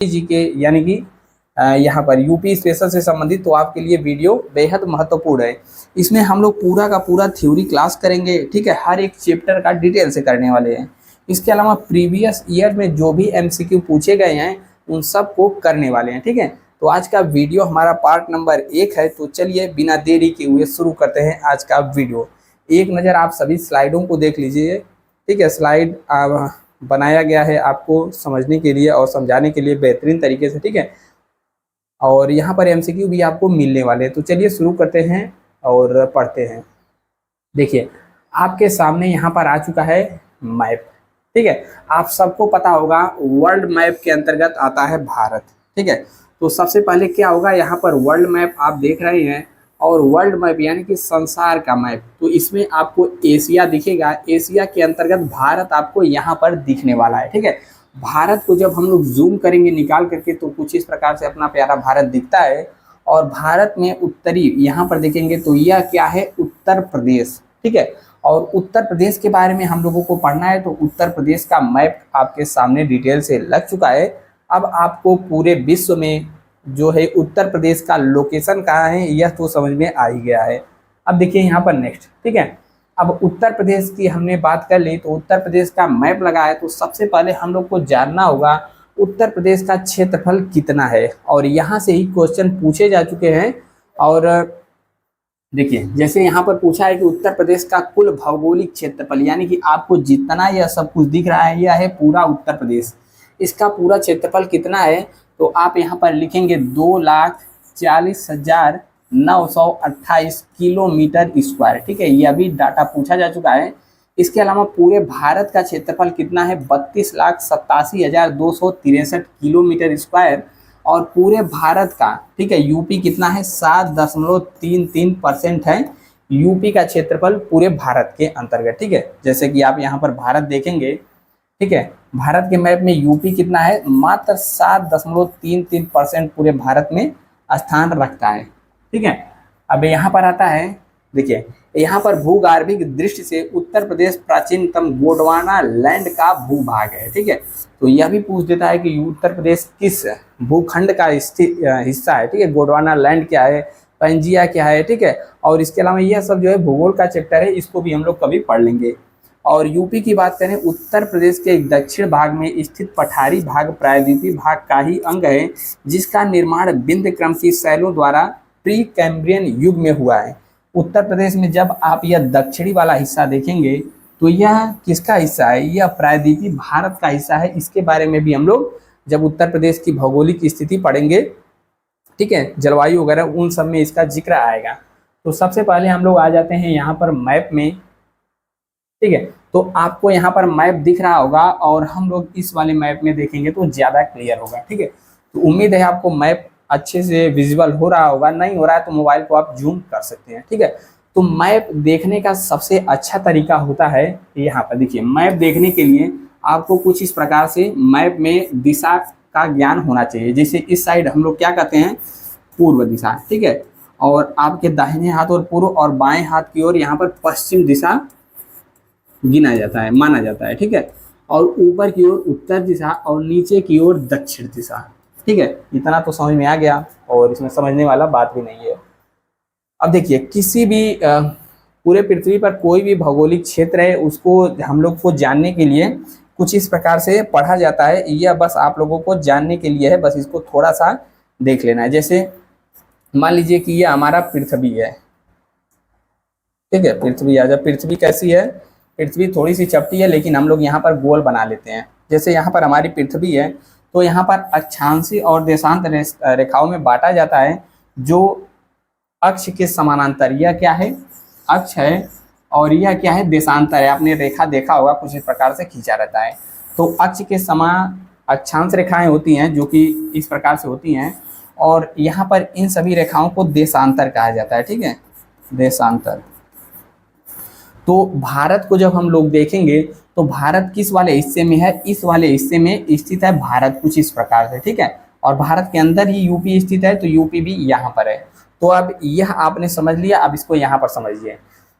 जी के यानी कि यहाँ पर यूपी स्पेशल से संबंधित तो आपके लिए वीडियो बेहद महत्वपूर्ण है। इसमें हम लोग पूरा का पूरा थ्योरी क्लास करेंगे, ठीक है, हर एक चैप्टर का डिटेल से करने वाले हैं। इसके अलावा प्रीवियस ईयर में जो भी एमसीक्यू पूछे गए हैं उन सब को करने वाले हैं, ठीक है। तो आज का वीडियो हमारा पार्ट नंबर 1 है। तो चलिए बिना देरी के हुए शुरू करते हैं आज का वीडियो। एक नज़र आप सभी स्लाइडों को देख लीजिए, ठीक है। स्लाइड बनाया गया है आपको समझने के लिए और समझाने के लिए बेहतरीन तरीके से, ठीक है। और यहाँ पर एमसीक्यू भी आपको मिलने वाले हैं। तो चलिए शुरू करते हैं और पढ़ते हैं। देखिए आपके सामने यहाँ पर आ चुका है मैप, ठीक है। आप सबको पता होगा वर्ल्ड मैप के अंतर्गत आता है भारत, ठीक है। तो सबसे पहले क्या होगा, यहाँ पर वर्ल्ड मैप आप देख रहे हैं और वर्ल्ड मैप यानी कि संसार का मैप। तो इसमें आपको एशिया दिखेगा, एशिया के अंतर्गत भारत आपको यहाँ पर दिखने वाला है, ठीक है। भारत को जब हम लोग जूम करेंगे निकाल करके तो कुछ इस प्रकार से अपना प्यारा भारत दिखता है। और भारत में उत्तरी यहाँ पर देखेंगे तो यह क्या है, उत्तर प्रदेश, ठीक है। और उत्तर प्रदेश के बारे में हम लोगों को पढ़ना है तो उत्तर प्रदेश का मैप आपके सामने डिटेल से लग चुका है। अब आपको पूरे विश्व में जो है उत्तर प्रदेश का लोकेशन कहाँ है यह तो समझ में आ ही गया है। अब देखिए यहाँ पर नेक्स्ट, ठीक है। अब उत्तर प्रदेश की हमने बात कर ली तो उत्तर प्रदेश का मैप लगा है। तो सबसे पहले हम लोग को जानना होगा उत्तर प्रदेश का क्षेत्रफल कितना है, और यहाँ से ही क्वेश्चन पूछे जा चुके हैं। और देखिए जैसे यहाँ पर पूछा है कि उत्तर प्रदेश का कुल भौगोलिक क्षेत्रफल, यानी कि आपको जितना यह सब कुछ दिख रहा है यह है पूरा उत्तर प्रदेश, इसका पूरा क्षेत्रफल कितना है। तो आप यहाँ पर लिखेंगे 2,40,928 किलोमीटर स्क्वायर, ठीक है। यह भी डाटा पूछा जा चुका है। इसके अलावा पूरे भारत का क्षेत्रफल कितना है, 32,87,263 किलोमीटर स्क्वायर। और पूरे भारत का, ठीक है, यूपी कितना है, 7.33% है यूपी का क्षेत्रफल पूरे भारत के अंतर्गत, ठीक है। जैसे कि आप यहाँ पर भारत देखेंगे, ठीक है, भारत के मैप में यूपी कितना है, मात्र 7.33% पूरे भारत में स्थान रखता है, ठीक है। अब यहाँ पर आता है, देखिए यहाँ पर भूगर्भिक दृष्टि से उत्तर प्रदेश प्राचीनतम गोंडवाना लैंड का भूभाग है, ठीक है। तो यह भी पूछ देता है कि उत्तर प्रदेश किस भूखंड का हिस्सा है, ठीक है। गोंडवाना लैंड क्या है, पंजिया क्या है, ठीक है। और इसके अलावा यह सब जो है भूगोल का चैप्टर है, इसको भी हम लोग कभी पढ़ लेंगे। और यूपी की बात करें, उत्तर प्रदेश के दक्षिण भाग में स्थित पठारी भाग प्रायद्वीपीय भाग का ही अंग है, जिसका निर्माण विंध्य क्रम की शैलों द्वारा प्री कैम्ब्रियन युग में हुआ है। उत्तर प्रदेश में जब आप यह दक्षिणी वाला हिस्सा देखेंगे तो यह किसका हिस्सा है, यह प्रायद्वीपीय भारत का हिस्सा है। इसके बारे में भी हम लोग जब उत्तर प्रदेश की भौगोलिक स्थिति पढ़ेंगे, ठीक है, जलवायु वगैरह उन सब में इसका जिक्र आएगा। तो सबसे पहले हम लोग आ जाते हैं यहाँ पर मैप में, ठीक है। तो आपको यहाँ पर मैप दिख रहा होगा और हम लोग इस वाले मैप में देखेंगे तो ज़्यादा क्लियर होगा, ठीक है। तो उम्मीद है आपको मैप अच्छे से विजिबल हो रहा होगा, नहीं हो रहा है तो मोबाइल को आप जूम कर सकते हैं, ठीक है। तो मैप देखने का सबसे अच्छा तरीका होता है यहाँ पर, देखिए मैप देखने के लिए आपको कुछ इस प्रकार से मैप में दिशा का ज्ञान होना चाहिए। जैसे इस साइड हम लोग क्या कहते हैं, पूर्व दिशा, ठीक है। और आपके दाहिने हाथ और पूर्व और बाएं हाथ की ओर यहाँ पर पश्चिम दिशा गिना जाता है, माना जाता है, ठीक है। और ऊपर की ओर उत्तर दिशा और नीचे की ओर दक्षिण दिशा, ठीक है। इतना तो समझ में आ गया और इसमें समझने वाला बात भी नहीं है। अब देखिए किसी भी पूरे पृथ्वी पर कोई भी भौगोलिक क्षेत्र है उसको हम लोग को जानने के लिए कुछ इस प्रकार से पढ़ा जाता है। यह बस आप लोगों को जानने के लिए है, बस इसको थोड़ा सा देख लेना है। जैसे मान लीजिए कि यह हमारा पृथ्वी है, ठीक है। पृथ्वी आ जाए, पृथ्वी कैसी है, पृथ्वी थोड़ी सी चपटी है लेकिन हम लोग यहाँ पर गोल बना लेते हैं। जैसे यहाँ पर हमारी पृथ्वी है तो यहाँ पर अक्षांशीय और देशांत रेखाओं में बांटा जाता है। जो अक्ष के समानांतर, यह क्या है, अक्ष है, और यह क्या है, देशांतर है। आपने रेखा देखा होगा कुछ इस प्रकार से खींचा रहता है। तो अक्ष के समान अक्षांश रेखाएं होती हैं जो कि इस प्रकार से होती हैं, और यहाँ पर इन सभी रेखाओं को देशांतर कहा जाता है, ठीक है, देशांतर। तो भारत को जब हम लोग देखेंगे तो भारत किस वाले हिस्से में है, इस वाले हिस्से में स्थित है भारत कुछ इस प्रकार से, ठीक है। और भारत के अंदर ही यूपी स्थित है तो यूपी भी यहाँ पर है। तो अब यह आपने समझ लिया, अब इसको यहाँ पर समझिए।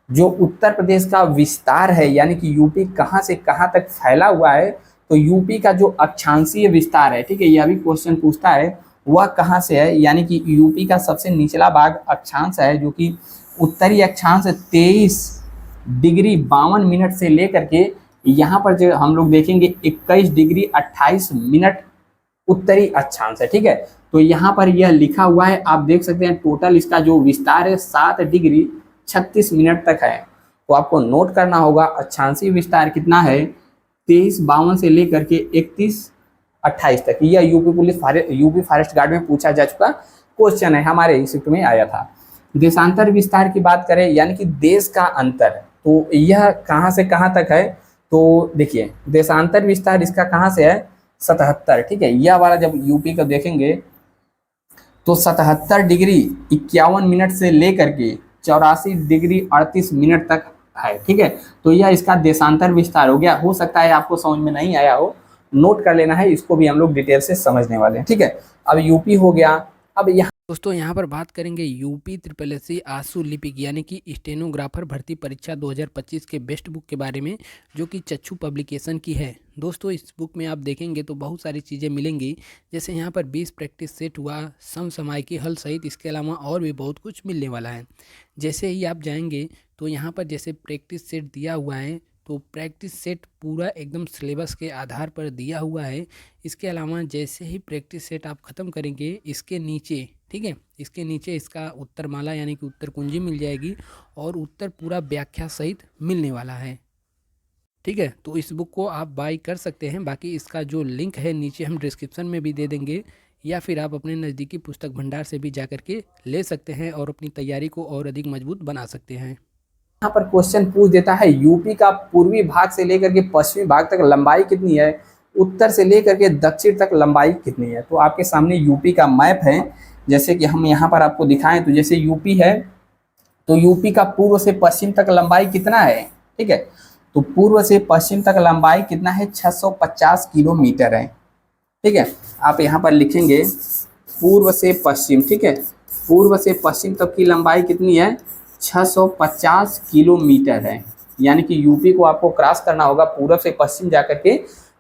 जो उत्तर प्रदेश का विस्तार है यानी कि यूपी कहाँ से कहाँ तक फैला हुआ है, तो यूपी का जो अक्षांशीय विस्तार है, ठीक है, यह भी क्वेश्चन पूछता है, वह कहाँ से है, यानी कि यूपी का सबसे निचला भाग अक्षांश है जो कि उत्तरी अक्षांश 23 डिग्री 52 मिनट से लेकर के यहाँ पर जो हम लोग देखेंगे 21 डिग्री 28 मिनट उत्तरी अक्षांश है, ठीक है। तो यहाँ पर यह लिखा हुआ है, आप देख सकते हैं टोटल इसका जो विस्तार है 7 डिग्री 36 मिनट तक है। तो आपको नोट करना होगा अक्षांशीय विस्तार कितना है, 23 52 से लेकर के 31 28 तक। यह यूपी फॉरेस्ट गार्ड में पूछा जा चुका क्वेश्चन है, हमारे इंस्टीट्यूट में आया था। देशांतर विस्तार की बात करें, यानी कि देश का अंतर, तो यह कहाँ से कहाँ तक है, तो देखिए देशांतर विस्तार इसका कहाँ से है, 77, ठीक है। यह वाला जब यूपी का देखेंगे तो 77 डिग्री 51 मिनट से लेकर के 84 डिग्री 38 मिनट तक है, ठीक है। तो यह इसका देशांतर विस्तार हो गया। हो सकता है आपको समझ में नहीं आया हो, नोट कर लेना है, इसको भी हम लोग डिटेल से समझने वाले हैं, ठीक है। अब यूपी हो गया। अब यहाँ दोस्तों यहाँ पर बात करेंगे यूपी SSSC आशु लिपिक यानी कि स्टेनोग्राफर भर्ती परीक्षा 2025 के बेस्ट बुक के बारे में, जो कि चक्षु पब्लिकेशन की है। दोस्तों इस बुक में आप देखेंगे तो बहुत सारी चीज़ें मिलेंगी, जैसे यहाँ पर 20 प्रैक्टिस सेट हुआ, समसामयिकी हल सहित इसके अलावा और भी बहुत कुछ मिलने वाला है। जैसे ही आप जाएंगे तो यहाँ पर जैसे प्रैक्टिस सेट दिया हुआ है, तो प्रैक्टिस सेट पूरा एकदम सिलेबस के आधार पर दिया हुआ है। इसके अलावा जैसे ही प्रैक्टिस सेट आप ख़त्म करेंगे, इसके नीचे, ठीक है, इसके नीचे इसका उत्तरमाला यानी कि उत्तर कुंजी मिल जाएगी और उत्तर पूरा व्याख्या सहित मिलने वाला है, ठीक है। तो इस बुक को आप बाई कर सकते हैं। बाकी इसका जो लिंक है नीचे हम डिस्क्रिप्शन में भी दे देंगे, या फिर आप अपने नज़दीकी पुस्तक भंडार से भी जा कर के ले सकते हैं और अपनी तैयारी को और अधिक मजबूत बना सकते हैं। यहाँ पर क्वेश्चन पूछ देता है यूपी का पूर्वी भाग से लेकर के पश्चिमी भाग तक लंबाई कितनी है, उत्तर से लेकर के दक्षिण तक लंबाई कितनी है। तो आपके सामने यूपी का मैप है, जैसे कि हम यहाँ पर आपको दिखाएं तो जैसे यूपी है, तो यूपी का पूर्व से पश्चिम तक लंबाई कितना है, ठीक है। तो पूर्व से पश्चिम तक लंबाई कितना है, 650 किलोमीटर है, ठीक है। आप यहाँ पर लिखेंगे पूर्व से पश्चिम, ठीक है, पूर्व से पश्चिम तक की लंबाई कितनी है, 650 किलोमीटर है। यानी कि यूपी को आपको क्रॉस करना होगा पूर्व से पश्चिम जाकर के,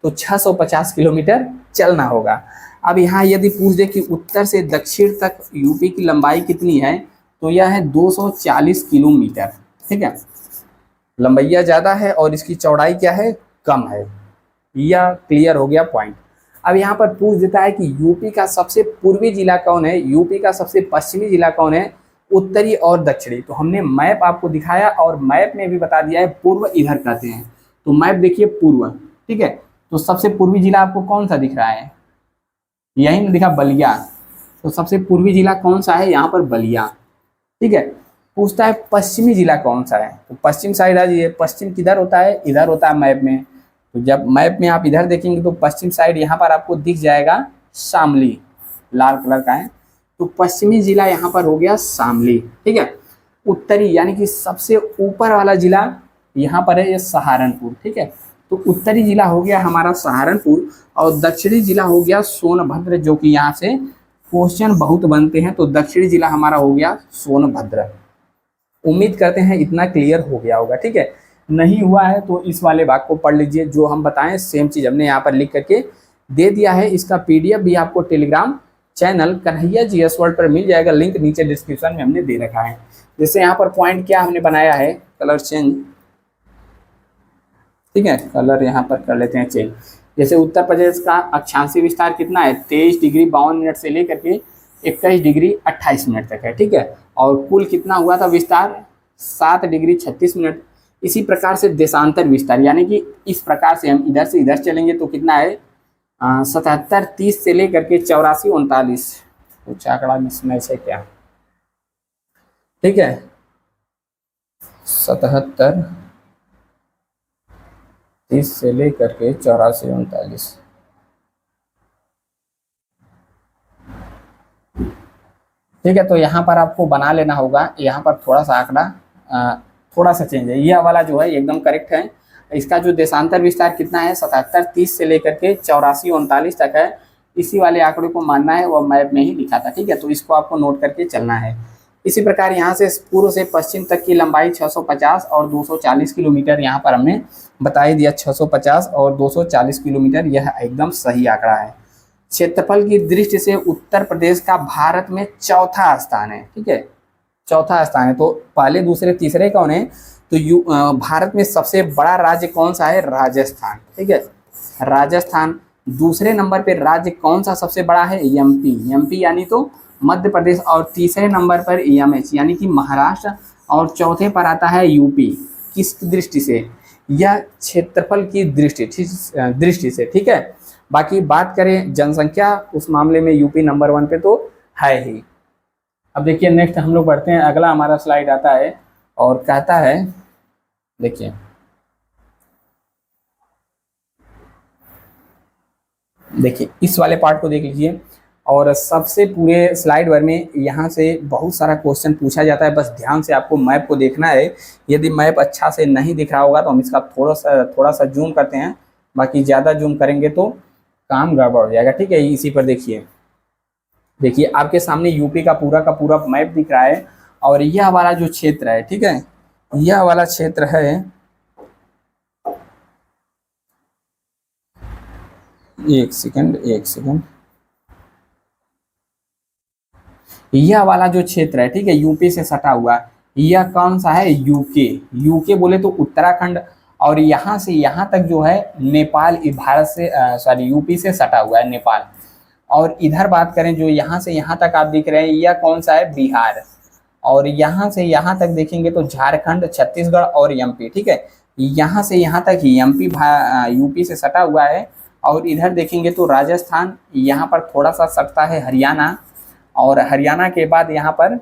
तो 650 किलोमीटर चलना होगा। अब यहाँ यदि पूछ दे कि उत्तर से दक्षिण तक यूपी की लंबाई कितनी है, तो यह है 240 किलोमीटर, ठीक है। लंबाइया ज़्यादा है और इसकी चौड़ाई क्या है, कम है। यह क्लियर हो गया पॉइंट। अब यहाँ पर पूछ देता है कि यूपी का सबसे पूर्वी जिला कौन है, यूपी का सबसे पश्चिमी जिला कौन है, उत्तरी और दक्षिणी। तो हमने मैप आपको दिखाया और मैप में भी बता दिया है पूर्व इधर कहते हैं। तो मैप देखिए पूर्व, ठीक है। तो सबसे पूर्वी जिला आपको कौन सा दिख रहा है, यही ना दिखा, बलिया। तो सबसे पूर्वी जिला कौन सा है, यहाँ पर बलिया, ठीक है। पूछता है पश्चिमी जिला कौन सा है, तो पश्चिम साइड आ जाइए। पश्चिम किधर होता है, इधर होता है मैप में। तो जब मैप में आप इधर देखेंगे तो पश्चिम साइड यहाँ पर आपको दिख जाएगा शामली, लाल कलर का है। तो पश्चिमी जिला यहाँ पर हो गया शामली, ठीक है। उत्तरी यानी कि सबसे ऊपर वाला जिला यहाँ पर है ये सहारनपुर, ठीक है। तो उत्तरी जिला हो गया हमारा सहारनपुर और दक्षिणी जिला हो गया सोनभद्र, जो कि यहाँ से क्वेश्चन बहुत बनते हैं। तो दक्षिणी जिला हमारा हो गया सोनभद्र। उम्मीद करते हैं इतना क्लियर हो गया होगा, ठीक है। नहीं हुआ है तो इस वाले भाग को पढ़ लीजिए, जो हम बताएं सेम चीज़ हमने यहाँ पर लिख करके दे दिया है। इसका PDF भी आपको Telegram channel Kanhaiya GS world पर मिल जाएगा, लिंक नीचे डिस्क्रिप्शन में हमने दे रखा है। जैसे यहाँ पर पॉइंट क्या हमने बनाया है, कलर चेंज, ठीक है, कलर यहाँ पर कर लेते हैं चेंज। जैसे उत्तर प्रदेश का अक्षांशीय विस्तार कितना है, 23 डिग्री 52 मिनट से लेकर के 21 डिग्री 28 मिनट तक है, ठीक है। और कुल कितना हुआ था विस्तार, 7 डिग्री 36 मिनट। इसी प्रकार से देशांतर विस्तार, यानी कि इस प्रकार से हम इधर से इधर चलेंगे तो कितना है, 77 30 से लेकर के 84 39, कुछ आंकड़ा मिसमैच है क्या, ठीक है। 77 30 से लेकर के 84 39, ठीक है। तो यहाँ पर आपको बना लेना होगा, यहाँ पर थोड़ा सा आंकड़ा थोड़ा सा चेंज है। यह वाला जो है एकदम करेक्ट है। इसका जो देशांतर विस्तार कितना है, 77 30 से लेकर के 84 39 तक है। इसी वाले आंकड़े को मानना है, वो मैप में ही लिखा था, ठीक है। तो इसको आपको नोट करके चलना है। इसी प्रकार यहाँ से पूर्व से पश्चिम तक की लंबाई 650 और 240 किलोमीटर यहाँ पर हमने बता ही दिया। 650 और 240 किलोमीटर यह एकदम सही आंकड़ा है। क्षेत्रफल की दृष्टि से उत्तर प्रदेश का भारत में चौथा स्थान है, ठीक है, चौथा स्थान है। तो पहले दूसरे तीसरे कौन है, तो भारत में सबसे बड़ा राज्य कौन सा है, राजस्थान, ठीक है, राजस्थान। दूसरे नंबर पे राज्य कौन सा सबसे बड़ा है, एमपी, एमपी यानी तो मध्य प्रदेश। और तीसरे नंबर पर एमएच यानी कि महाराष्ट्र। और चौथे पर आता है यूपी। किस दृष्टि से, यह क्षेत्रफल की दृष्टि से, ठीक है। बाकी बात करें जनसंख्या, उस मामले में यूपी नंबर 1 पे तो है ही। अब देखिए नेक्स्ट हम लोग बढ़ते हैं, अगला हमारा स्लाइड आता है और कहता है, देखिए इस वाले पार्ट को देख लीजिए। और सबसे पूरे स्लाइड भर में यहाँ से बहुत सारा क्वेश्चन पूछा जाता है, बस ध्यान से आपको मैप को देखना है। यदि मैप अच्छा से नहीं दिख रहा होगा तो हम इसका थोड़ा सा जूम करते हैं, बाकी ज़्यादा जूम करेंगे तो काम गड़बड़ हो जाएगा, ठीक है। इसी पर देखिए आपके सामने यूपी का पूरा मैप दिख रहा है। और यह वाला जो क्षेत्र है, ठीक है, यह वाला क्षेत्र है, एक सेकंड, यह वाला जो क्षेत्र है, ठीक है, यूपी से सटा हुआ, यह कौन सा है, यूके बोले तो उत्तराखंड। और यहाँ से यहाँ तक जो है नेपाल, भारत से यूपी से सटा हुआ है नेपाल। और इधर बात करें जो यहाँ से यहाँ तक आप दिख रहे हैं, यह कौन सा है, बिहार। और यहाँ से यहाँ तक देखेंगे तो झारखंड, छत्तीसगढ़ और एमपी, ठीक है। यहाँ से यहाँ तक ही एमपी यूपी से सटा हुआ है। और इधर देखेंगे तो राजस्थान, यहाँ पर थोड़ा सा सटता है हरियाणा। और हरियाणा के बाद यहाँ पर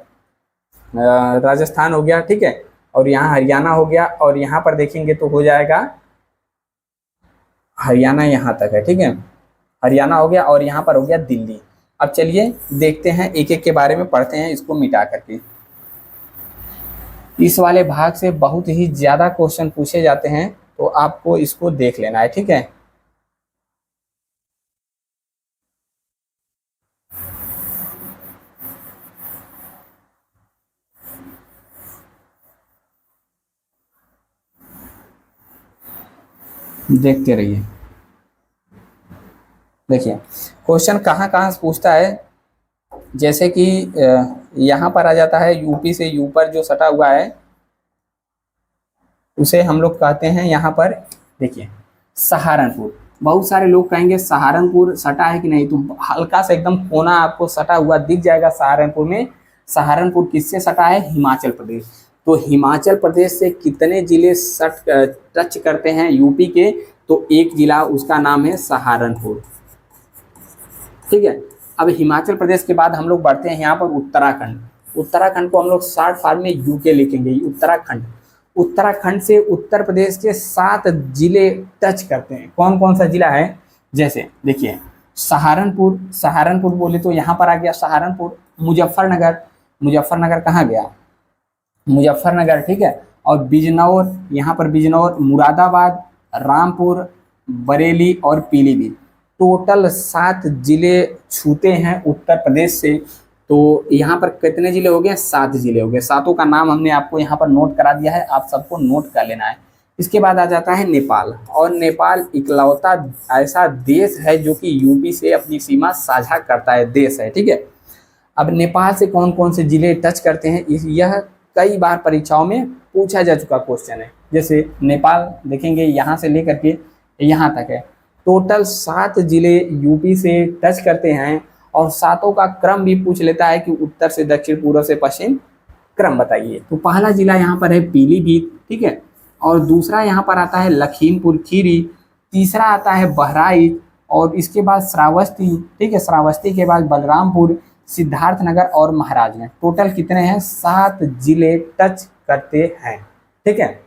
राजस्थान हो गया, ठीक है, और यहाँ हरियाणा हो गया। और यहाँ पर देखेंगे तो हो जाएगा हरियाणा, यहाँ तक है, ठीक है, हरियाणा हो गया। और यहाँ पर हो गया दिल्ली। अब चलिए देखते हैं, एक एक के बारे में पढ़ते हैं, इसको मिटा करके। इस वाले भाग से बहुत ही ज़्यादा क्वेश्चन पूछे जाते हैं, तो आपको इसको देख लेना है, ठीक है। देखते रहिए। देखिए क्वेश्चन कहाँ कहाँ से पूछता है, जैसे कि यहाँ पर आ जाता है, यूपी से ऊपर जो सटा हुआ है उसे हम लोग कहते हैं यहाँ पर, देखिए सहारनपुर। बहुत सारे लोग कहेंगे सहारनपुर सटा है कि नहीं, तो हल्का सा एकदम कोना आपको सटा हुआ दिख जाएगा सहारनपुर में। सहारनपुर किससे सटा है, हिमाचल प्रदेश। तो हिमाचल प्रदेश से कितने जिले टच करते हैं यूपी के, तो एक जिला, उसका नाम है सहारनपुर, ठीक है। अब हिमाचल प्रदेश के बाद हम लोग बढ़ते हैं यहाँ पर उत्तराखंड। उत्तराखंड को हम लोग शॉर्ट फॉर्म में यूके लिखेंगे, उत्तराखंड। उत्तराखंड से उत्तर प्रदेश के 7 जिले टच करते हैं। कौन कौन सा जिला है, जैसे देखिए सहारनपुर बोले तो यहाँ पर आ गया सहारनपुर। मुजफ्फरनगर कहाँ गया, मुजफ्फरनगर, ठीक है। और बिजनौर, यहाँ पर बिजनौर, मुरादाबाद, रामपुर, बरेली और पीलीभीत। टोटल 7 जिले छूते हैं उत्तर प्रदेश से। तो यहाँ पर कितने जिले हो गए, 7 जिले हो गए। 7 का नाम हमने आपको यहाँ पर नोट करा दिया है, आप सबको नोट कर लेना है। इसके बाद आ जाता है नेपाल। और नेपाल इकलौता ऐसा देश है जो कि यूपी से अपनी सीमा साझा करता है देश है, ठीक है। अब नेपाल से कौन कौन से जिले टच करते हैं, यह कई बार परीक्षाओं में पूछा जा चुका क्वेश्चन है। जैसे नेपाल देखेंगे यहाँ से लेकर के यहाँ तक है, टोटल 7 जिले यूपी से टच करते हैं। और 7 का क्रम भी पूछ लेता है कि उत्तर से दक्षिण, पूर्व से पश्चिम क्रम बताइए। तो पहला जिला यहाँ पर है पीलीभीत, ठीक है। और दूसरा यहाँ पर आता है लखीमपुर खीरी। तीसरा आता है बहराइच। और इसके बाद श्रावस्ती, ठीक है। श्रावस्ती के बाद बलरामपुर, सिद्धार्थनगर और महाराजगंज। टोटल कितने हैं, 7 जिले टच करते हैं, ठीक है।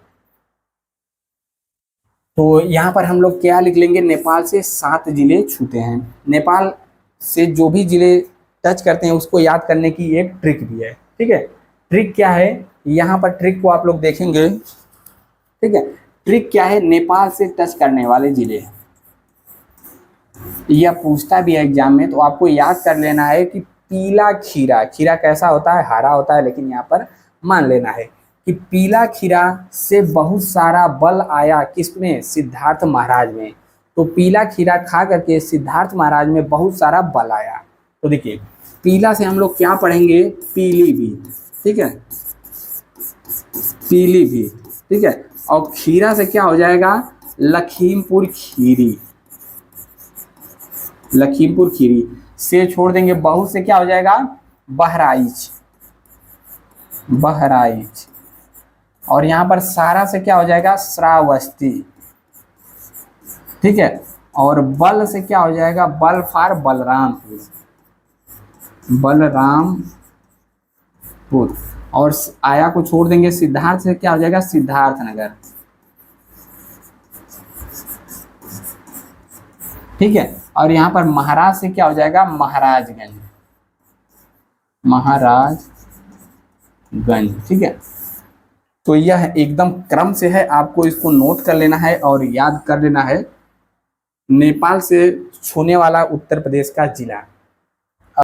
तो यहाँ पर हम लोग क्या लिख लेंगे, नेपाल से 7 जिले छूते हैं। नेपाल से जो भी जिले टच करते हैं उसको याद करने की एक ट्रिक भी है, ठीक है। ट्रिक क्या है, यहाँ पर ट्रिक को आप लोग देखेंगे, ठीक है। ट्रिक क्या है, नेपाल से टच करने वाले जिले, यह पूछता भी है एग्जाम में, तो आपको याद कर लेना है कि पीला खीरा, खीरा कैसा होता है, हरा होता है, लेकिन यहाँ पर मान लेना है कि पीला खीरा से बहुत सारा बल आया किसमें, सिद्धार्थ महाराज में। तो पीला खीरा खा करके सिद्धार्थ महाराज में बहुत सारा बल आया। तो देखिए पीला से हम लोग क्या पढ़ेंगे, पीलीभीत, ठीक है, पीलीभीत, ठीक है। और खीरा से क्या हो जाएगा, लखीमपुर खीरी, लखीमपुर खीरी से छोड़ देंगे, बहुत से क्या हो जाएगा, बहराइच, बहराइच। और यहाँ पर सारा से क्या हो जाएगा, श्रावस्ती, ठीक है। और बल से क्या हो जाएगा, बल फॉर बलरामपुर, बलरामपुर। और आया को छोड़ देंगे, सिद्धार्थ से क्या हो जाएगा, सिद्धार्थनगर, ठीक है। और यहाँ पर महाराज से क्या हो जाएगा, महाराजगंज, महाराजगंज, ठीक है। तो यह एकदम क्रम से है, आपको इसको नोट कर लेना है और याद कर लेना है। नेपाल से छूने वाला उत्तर प्रदेश का जिला।